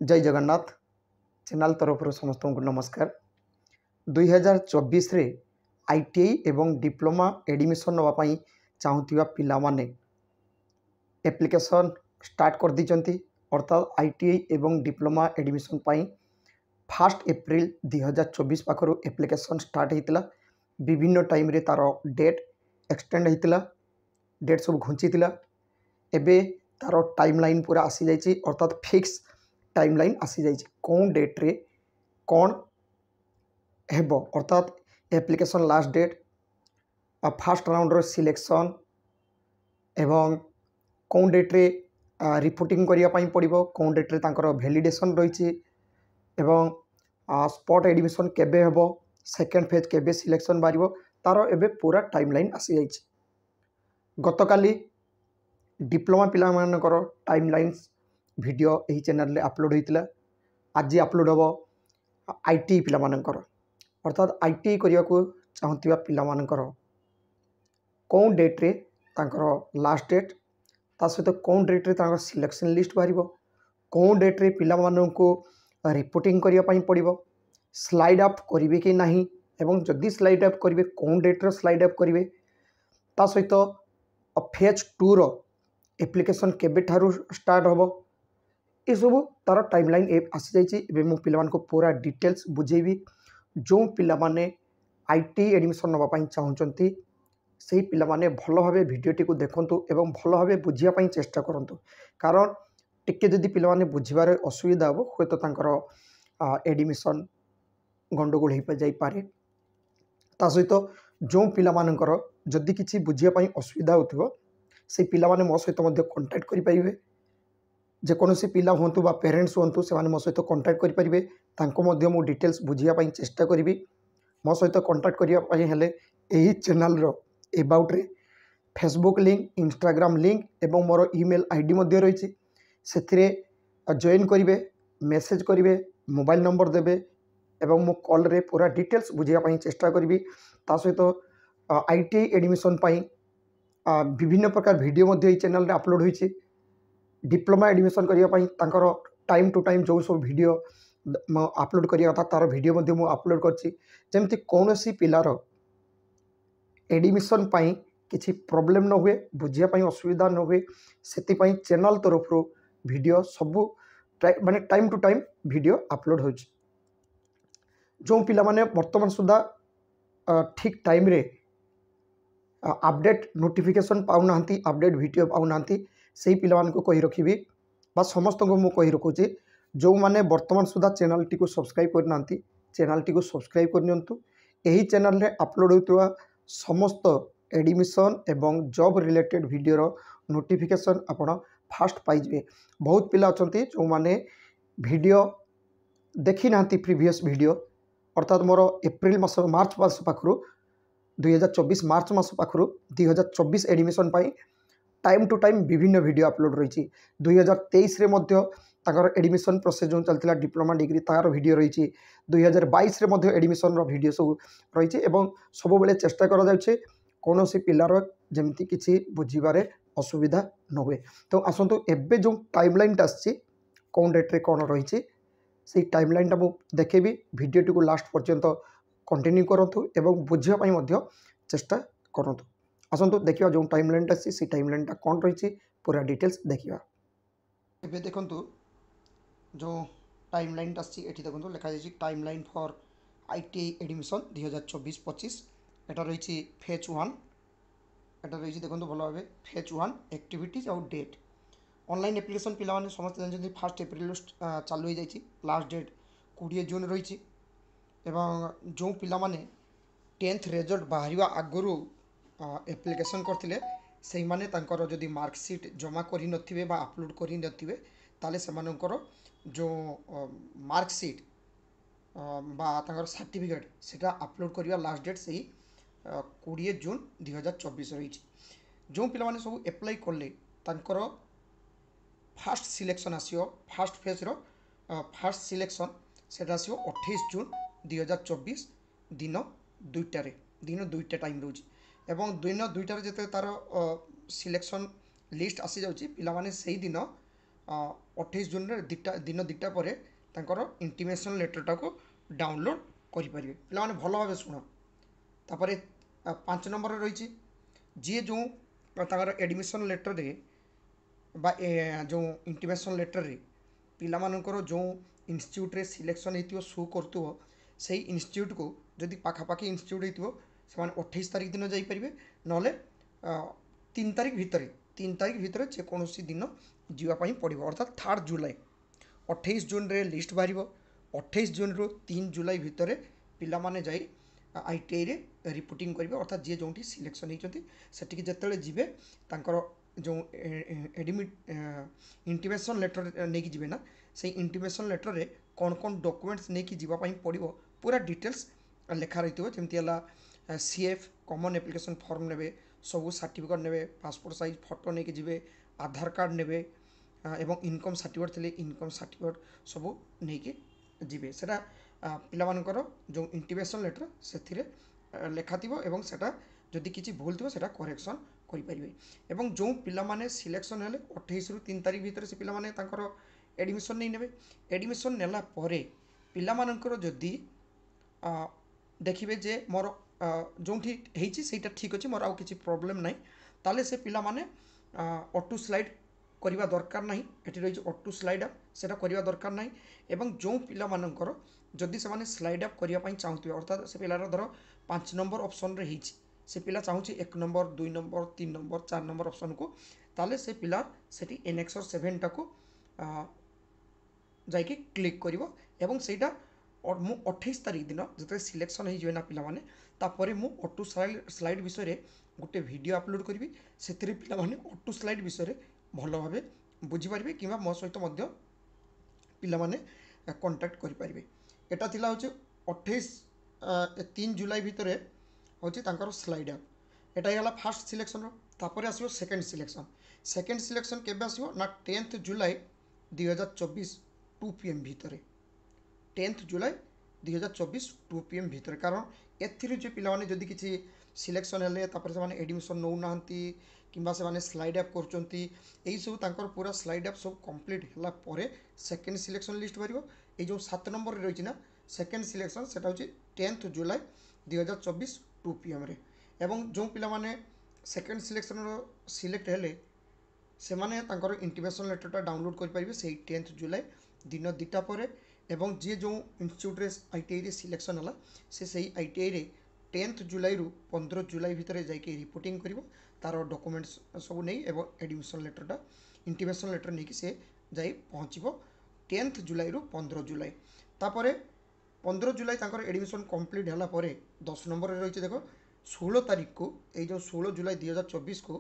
जय जगन्नाथ चैनल तरफ समस्त को नमस्कार। 2024 रे आईटीआई एवं डिप्लोमा एडमिशन नापी चाहूबा पिला माने एप्लिकेशन स्टार्ट कर दी। अर्थात आईटीआई एवं डिप्लोमा एडमिशन पाई 1 एप्रिल 2024 पाखर एप्लिकेशन स्टार्ट होता। विभिन्न टाइम रे तार डेट एक्सटेंड होता, डेट सब घुंची एबे तार टाइमलाइन पूरा आसी जाइए। अर्थात फिक्स टाइमलाइन आसी जाइए कौन डेट रे कौन हेबो। अर्थात application last date, first round रो सिलेक्शन एवं कौन डेट रे रिपोर्टिंग करिया पई पड़िबो, कौन डेट रे तांकर वैलिडेशन रही एवं स्पॉट एडमिशन केबे हेबो, सेकेंड फेज केबे सिलेक्शन बारिबो, तार एबे पूरा टाइमलाइन आसी जाइए। गतकाली डिप्लोमा पिला मानकर टाइमलाइन्स वीडियो यही चैनल रे अपलोड होता। आज अपलोड हम आईटीआई पिला मानकर, अर्थात आईटीआई करने को चाहूबा पिला मानकर कौन डेट रे तांकर लास्ट डेट, ता सहित कौन डेट रे तांकर सिलेक्शन लिस्ट बाहर, कौन डेट रे पिला माननको रिपोर्टिंग करने पड़ो, स्लाइड अप करेंगे कि नहीं, एवं जदि स्लाइड अप करेंगे कौन डेट रे स्लाइड अप करेंगे, ता सहित फेज 2 रो एप्लिकेशन केबे ठारू स्टार्ट हम, ये सब तार टाइमलाइन आसी जाइए। मु पिला को पूरा डिटेल्स बुझेबी। जो पिला माने आईटीआई एडमिशन नापी चाहूँगी से पिला माने भल भाव भिडटी को देखु एवं भल भाव बुझापी चेष्टा करूँ, कारण टिके जदि पिला माने बुझार असुविधा हम हे तो एडमिशन गंडगोल हो जापे। ता सहित जो पिला मानकर जदि किसी बुझापी असुविधा हो से पिला माने मो सहित कांटेक्ट करें। जेकोसी पिला हूँ बा पेरेंट्स हूँ से मो सहित कांटेक्ट करेंगे, तांको मु डिटेल्स बुझापी चेष्टा करी। मो सहित कांटेक्ट करने हेले यही चैनल रो एबाउट रे फेसबुक लिंक, इंस्टाग्राम लिंक एवं मोर ईमेल आईडी रही से जॉइन करेंगे, मेसेज करेंगे, मोबाइल नंबर देवे एवं मो कॉल रे पूरा डिटेल्स बुझापी चेष्टा करी। ता सहित आईटीआई एडमिशन पाई विभिन्न प्रकार वीडियो चैनल रे अपलोड होइछि। डिप्लोमा एडमिशन करने टाइम टू टाइम जो सब वीडियो अपलोड करिया था तार वीडियो मु अपलोड करमती कौन सी पिलार एडमिशन पाई किसी प्रॉब्लम न हुए, बुझापी असुविधा न हुए, से चैनल तरफ वीडियो सबू माने time to time video upload हो। जो पिला माने वर्तमान सुधा ठीक टाइम रे अपडेट नोटिफिकेशन पाऊना, अपडेट वीडियो पाऊना, से पिला को कही रखी बा समस्त को मु कही रखुची जो माने वर्तमान सुधा चैनल टी को सब्सक्राइब करना, चैनल टी को सब्सक्राइब करनियंतु। यही चैनल रे अपलोड होता समस्त एडमिशन एवं जॉब रिलेटेड वीडियो नोटिफिकेशन आपण फास्ट पाइबे। बहुत पिला अछंती जो माने वीडियो देखी ना प्रीवियस वीडियो, अर्थात मोर एप्रिल मास मार्च मास पाखरु 2024 मार्च मास पाखरु 2024 एडमिशन पाई टाइम टू टाइम विभिन्न वीडियो अपलोड रही। 2023 रे मध्य ताकर एडमिशन प्रोसेस जो चलता डिप्लोमा डिग्री तार वीडियो रही। 2022 रे मध्य एडमिशन रो वीडियो सब रही एवं सब बेले चेष्टा करा जाउछे कौन सी पिलार जमती किसी बुझारे असुविधा न हुए। तो आसतु एबे जो टाइमलाइन आसी कौन डेट रे कौन रही से टाइमलाइन मु देखेबी। वीडियोटी को लास्ट पर्यंत कंटिन्यू करंतु एवं बुझापी मध्य चेष्टा करंतु। आसतु देखिए जो टाइमलाइन आसी से टाइमलाइन कौन रही पूरा डिटेल्स देखिए। एबे देखंतु जो टाइमलाइन आसी एठी देखंतु लिखा जाइए टाइमलाइन फॉर आईटीआई एडमिशन 2024-25। एटा रही फेज 1, एटा रही देखो भल भाव फेज 1 एक्टिविटीज आउ डेट। ऑनलाइन एप्लिकेशन पिला समस्त जानते 1 एप्रिल चालू हो जाए, लास्ट डेट 20 जून रही। एवं जो पिला माने 10th रिजल्ट बाहर आगु एप्लिकेशन करते से माने तांकर जदि मार्कसीट जमा करी नथिबे बा अपलोड करी नथिबे ताले सेमानकर जो मार्कसीट बा तांकर सर्टिफिकेट सेटा अपलोड करिया लास्ट डेट से 20 जून 2024 रही। जो पिला माने सब एप्लाई कले तांकर फास्ट सिलेक्शन आसियो, फास्ट फेज रो फास्ट सिलेक्शन सेटा आसियो 28 जून 2024 दिन 2टारे, दिन 2टा टाइम रोज एवं दिन 2टारे जते तार सिलेक्शन लिस्ट आसी जाउची पिला माने सेही दिन अठाईस जून दिन दुटा पर इंटीमेशन लेटरटा को डाउनलोड करेंगे पे भल भाव शुण तापर 5 नंबर रही जी जो एडमिशन लेटर रे जो इंटीमेशन लेटर रे पिलामानकर जो इंस्टीट्यूट रे सिलेक्शन होती शो कर से इंस्टीट्यूट को जदि पाखापाखि इंस्टीट्यूट हो 28 तारिख दिन जापरेंगे ना 3 तारिख भितर जेकोसी दिन जावाई पड़ो अर्थात 3 जुलाई 28 जून रे लिस्ट बाहर 28 जून रु 3 जुलाई भितर पिला माने जाई ITI रे रिपोर्टिंग करेंगे अर्थात जी जो सिलेक्शन होती से जिते जीवे तांकर जो एडमिट इंटीमेशन लेटर नहीं कि ना से इंटीमेशन लेटर रे कौन कौन डॉक्यूमेंट्स नहीं कि जावाई पड़ो पूरा डिटेल्स लेखा रही जमती CF कॉमन एप्लिकेशन फॉर्म ने सबू सर्टिफिकेट ने पासपोर्ट साइज फोटो नहीं कि आधार कार्ड ने एवं इनकम सर्टिफिकेट थे इनकम सर्टिफिकेट सबू नहीं कि जीवे सेटा पिलामानकर जो इंटीमेशन लेटर से लेखा थी सेटा जदि किसी भूल थी सेटा करेक्शन करेंगे एवं जो पिला माने सिलेक्शन हेले 28 रु 3 तारिख भितर से पिला माने तांकर एडमिशन नहीं नेबे एडमिशन नेला परे पिला मानकर जदि देखिए जे मोर जो सेटा ठीक अच्छे मोर आउ किसी प्रॉब्लम ना ताले से पिला माने ऑटो स्लाइड करवा दरकार ना ये रही ऑटो स्लाइड अप से करवा दरकार ना एवं जो पिला मानकर जदि से स्लाइड अप करने चाहूे अर्थात से पिलार धर 5 नंबर ऑप्शन रे ही से पिला चाहूँ 1 number 2 number 3 number 4 number option को ताले से पिला से एनेक्सर 7 टाक जाकि क्लिक करिवो एवं सेटा और मु 28 तारिख दिन जो सिलेक्शन हो ना पिलाने तापर मु ऑटो स्लाइड विषय गोटे वीडियो अपलोड करी से पिलाने ऑटो स्लाइड विषय भल भाव बुझीपारे कि मो सहित पिलाने कंटाक्ट करेंगे यहाँ थिला हूँ 3 जुलाई भितर हूँ स्लाइड आप यहाँ फास्ट सिलेक्शन तापर आसो सेकेंड सिलेक्शन केबे आसो ना 10 जुलाई 2024 2 PM भितर 10 जुलाई 2024 2 PM भितर कारण एथि पिलाने जदि किसी सिलेक्शन हेले से एडमिशन नौ ना कि स्लाइड अप कर सब पूरा स्लाइड अप सब कंप्लीट है सेकेंड सिलेक्शन लिस्ट बाहर ये जो 7 नंबर रही ना सेकेंड सिलेक्शन से हूँ 10 जुलाई 2024 2 PM रे एवं जो पिला माने सेकेंड सिलेक्शन सिलेक्ट हेले से माने इंटीमेशन लेटरटा डाउनलोड करेंगे से 10 जुलाई दिन दुटा पर एवं जी जो इंस्टीट्यूट रे ITI रे सिलेक्शन है से ITI रे 10 जुलाई रु 15 जुलाई भितर जाकि रिपोर्टिंग करिवो तार डॉक्यूमेंट्स सब नहीं एवं एडमिशन लेटरटा इंटीमेशन लेटर नहीं कि से जाई पहुँचो 10 जुलाई रु 15 जुलाई तापर 15 जुलाई तांकर एडमिशन कंप्लीट होला परे 10 नंबर रही देख 16 तारीख को ये जो 16 जुलाई 2024 को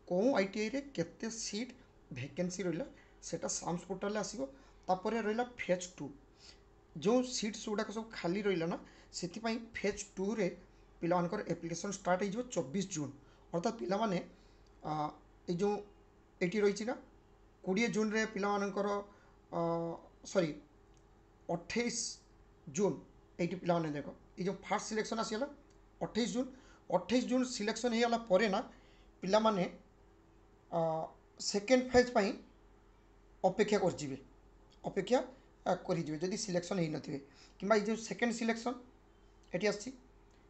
कौन ITI रे केते सीट वैकेंसी रहा सेटा साम्स पोर्टाल आसीबो तापर रहा फेज 2 जो सीट्स गुड़ाक सब खाली रहा ना से फेज 2 रे पिलानकर एप्लिकेशन स्टार्ट हो 24 जून अर्थात पिला माने जो ये रही ना 20 जून रे पिलानकर सॉरी 28 जून ये पिला देख ये जो फास्ट सिलेक्शन आसीगला 28 जून सिलेक्शन होगा पर ना पिला माने सेकेंड फेज पाई अपेक्षा कर अपेक्षा करेंगे जदि सिलेक्शन हो नथिबे किंबा ये जो सेकेंड सिलेक्शन ये आसी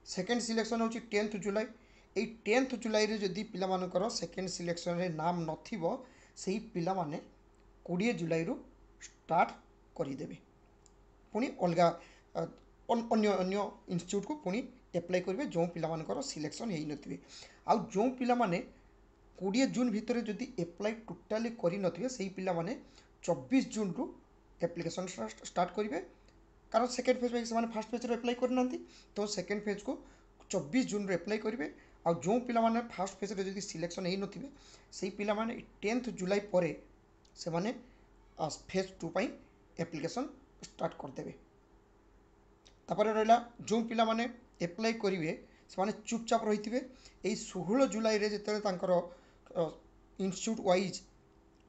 सेकेंड सिलेक्शन हूँ 10 जुलाई ये 10 जुलाई रे जदि पिलामानकर सेकेंड सिलेक्शन रे नाम नथिबो सेही पिला माने 20 जुलाई रु स्टार्ट करदेवे पुणी अलग अन्य अन्य इंस्टीट्यूट को पुणी एप्लाई करेंगे जो पिलामानकर सिलेक्शन हो नथिबे आउ जो पिला माने 20 जून भितर जदि एप्लाई टोटाली करि नथिबे सेही पिला माने 24 जून रु एप्लिकेशन स्टार्ट करेंगे कारण सेकेंड फेज से फास्ट फेज एप्लाई करना तो सेकेंड फेज को 24 जून रे एप्लाई करेंगे आ जो पिला माने फास्ट फेज जदि सिलेक्शन हो नथिबे सेही पिला माने 10 जुलाई पर से माने फेज 2 पाई एप्लिकेशन स्टार्ट करदेवे तापर रहा जो पिला माने एप्लाई करेंगे से माने चुपचाप रही थे 16 जुलाई रे जिते इंस्टीट्यूट वाइज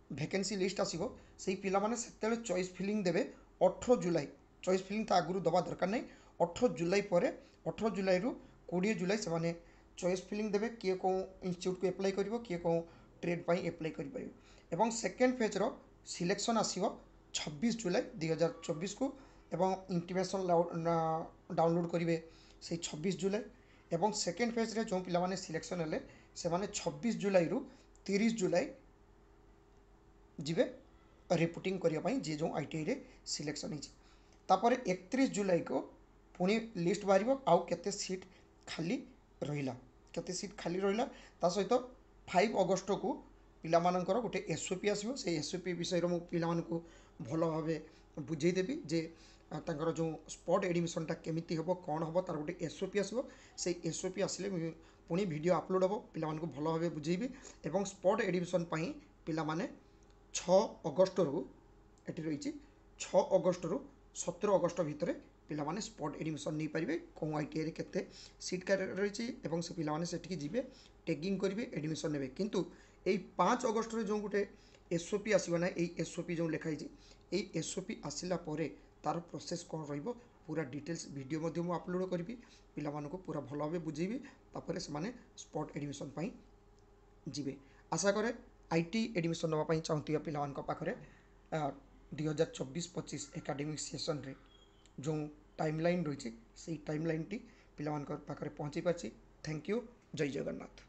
वैकेंसी लिस्ट आसो से पिला माने सेते चॉइस फिलिंग देवे 18 जुलाई चॉइस फिलिंग तो आगुरी दबा दरकार नहीं 18 जुलाई पर 18 जुलाई रु 20 जुलाई से माने चॉइस फिलिंग देवे किए कौन इंस्टीट्यूट को एप्लाई करिवो किए कौन ट्रेड पाई एप्लाई करि परिवो एवं सेकेंड फेज रो सिलेक्शन आसिबो 26 जुलाई 2024 को एवं इंटीमेशन डाउनलोड करेंगे से 26 जुलाई एवं सेकेंड फेज रे जो पिला माने सिलेक्शन हेले से माने 26 जुलाई रु 30 जुलाई जिबे रिपोर्टिंग करने जी जो ITI रे सिलेक्शन होती तापर 31 जुलाई को पुणी लिस्ट बाहर आउ केते सीट खाली रहिला केते सीट खाली रहिला ता सहित 5 अगस्त को पिला मानकर गोटे SOP आसिबो से SOP विषय मु पिला मानकु भल भाव बुझेदेवी जे तांकर जो स्पॉट एडमिशनटा केमिति हबो कौन हबो तार गोटे SOP आसिबो से SOP आसिले पुणी वीडियो अपलोड हबो पिला मानकु भल भाव बुझेबी एवं स्पॉट एडमिशन पई पिला माने 6 अगस्त रु एटी रही 6 अगस्त रु 17 अगस्त भितर पिला माने स्पॉट एडमिशन नहीं पारे कौन ITI रे केते सीट का रही एवं से पिला माने सेठी जिबे टैगिंग करेंगे एडमिशन नेबे किंतु यही 5 अगस्त रे जो गोटे SOP आसो ना यही SOP जो लिखाई यही SOP आसला परे तार प्रोसेस कौन रहिबो पूरा डिटेल्स वीडियो मध्य मु अपलोड करी पिला मानको पूरा भल भाव बुझेबी तापर से माने स्पॉट एडमिशन पई जिबे आशा करे ITI एडमिशन नापी चाहूँगा पिला पाखे 2024-25 एकाडेमिक सेसन रे जो टाइमलाइन रही से टाइमलाइन टी पिला पाखे पहुँची पार्ची। Thank you. जय जगन्नाथ।